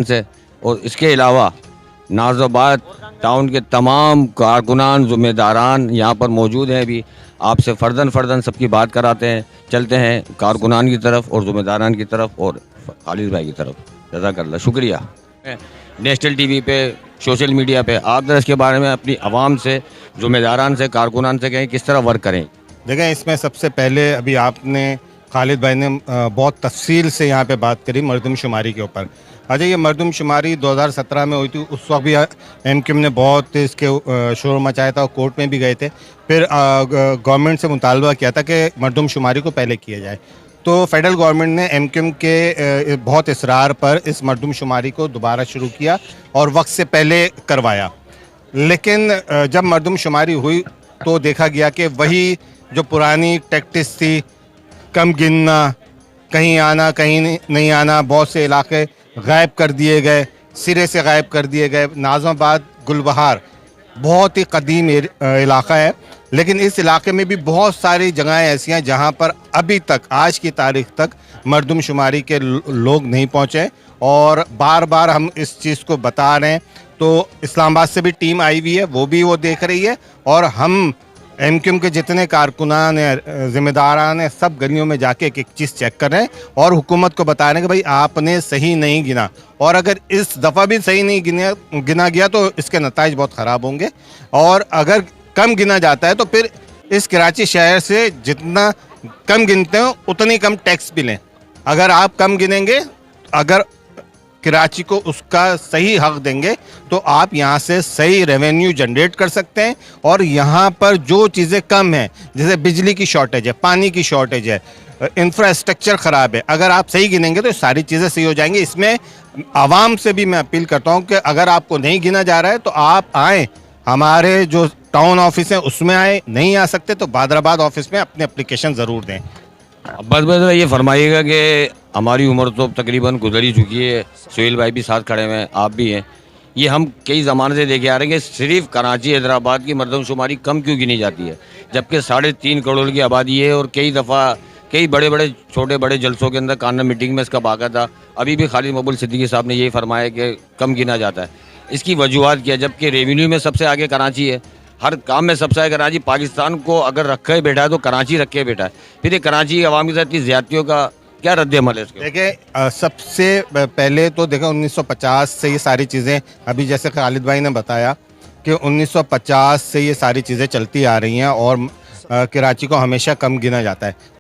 से। और इसके अलावा नाज़ाबाद टाउन के तमाम कारकुनान ज़िम्मेदारान यहाँ पर मौजूद हैं। अभी आपसे फ़र्दन फ़र्दन सबकी बात कराते हैं, चलते हैं कारकुनान की तरफ और ज़िम्मेदारान की तरफ और खालिद भाई की तरफ। जज़ाकल्लाह, शुक्रिया। नेशनल टीवी पे, सोशल मीडिया पे आप ज़रा इसके बारे में अपनी आवाम से, ज़िम्मेदारान से, कारकुनान से कहें किस तरह वर्क करें। देखें, इसमें सबसे पहले अभी आपने खालिद भाई ने बहुत तफसील से यहाँ पे बात करी मरदमशुमारी के ऊपर। अच्छा, ये मरदमशुमारी 2017 में हुई थी। उस वक्त भी एमक्यूएम ने बहुत इसके शोर मचाया था और कोर्ट में भी गए थे। फिर गवर्नमेंट से मुतालबा किया था कि मरदमशुमारी को पहले किया जाए। तो फेडरल गवर्नमेंट ने एमक्यूएम के बहुत इसरार पर इस मरदमशुमारी को दोबारा शुरू किया और वक्त से पहले करवाया। लेकिन जब मरदमशुमारी हुई तो देखा गया कि वही जो पुरानी टैक्टिस थी, कम गिनना, कहीं आना कहीं नहीं आना, बहुत से इलाके गायब कर दिए गए, सिरे से गायब कर दिए गए। नाज़ाबाद गुलबहार बहुत ही कदीम इलाका है, लेकिन इस इलाके में भी बहुत सारी जगहें ऐसी हैं जहां पर अभी तक, आज की तारीख तक मरदमशुमारी के लोग नहीं पहुंचे। और बार बार हम इस चीज़ को बता रहे हैं। तो इस्लामाबाद से भी टीम आई हुई है, वो देख रही है। और हम एमक्यूएम के जितने कारकुनान हैं, ज़िम्मेदारान हैं, सब गलियों में जाके एक एक चीज़ चेक कर रहे हैं और हुकूमत को बता रहे हैं कि भाई आपने सही नहीं गिना, और अगर इस दफ़ा भी सही नहीं गिना गया तो इसके नताइज बहुत ख़राब होंगे। और अगर कम गिना जाता है तो फिर इस कराची शहर से जितना कम गिनते हो उतनी कम टैक्स भी लें। अगर आप कम गिनेंगे, अगर कराची को उसका सही हक देंगे, तो आप यहाँ से सही रेवेन्यू जनरेट कर सकते हैं। और यहाँ पर जो चीज़ें कम हैं, जैसे बिजली की शॉर्टेज है, पानी की शॉर्टेज है, इंफ्रास्ट्रक्चर ख़राब है, अगर आप सही गिनेंगे तो सारी चीज़ें सही हो जाएंगी। इसमें आवाम से भी मैं अपील करता हूँ कि अगर आपको नहीं गिना जा रहा है तो आप आएँ, हमारे जो टाउन ऑफिस है उसमें आए, नहीं आ सकते तो बादराबाद ऑफिस में अपनी एप्लीकेशन ज़रूर दें। बस ये फरमाइएगा कि हमारी उम्र तो तकरीबन गुजर ही चुकी है, सुहेल भाई भी साथ खड़े हुए हैं, आप भी हैं। ये हम कई ज़माने से देखे आ रहे हैं कि सिर्फ कराची हैदराबाद की मरदमशुमारी कम क्यों गिनी जाती है, जबकि 3.5 करोड़ की आबादी है। और कई दफ़ा कई बड़े बड़े छोटे बड़े जलसों के अंदर कानून मीटिंग में इसका बाकायदा अभी भी खालिद मकबूल सिद्दीकी साहब ने यही फरमाया कि कम गिना जाता है। इसकी वजूहत क्या है, जबकि रेवेन्यू में सबसे आगे कराची है, हर काम में सबसे आगे कराची। पाकिस्तान को अगर रखे बैठा है तो कराची रखे बैठा है। फिर ये कराची आवाम के साथ इतनी ज़्यादतियों का क्या रद्द-ए-अमल है इसके? देखिए, सबसे पहले तो देखें 1950 से ये सारी चीज़ें, अभी जैसे खालिद भाई ने बताया कि 1950 से ये सारी चीज़ें चलती आ रही हैं और कराची को हमेशा कम गिना जाता है।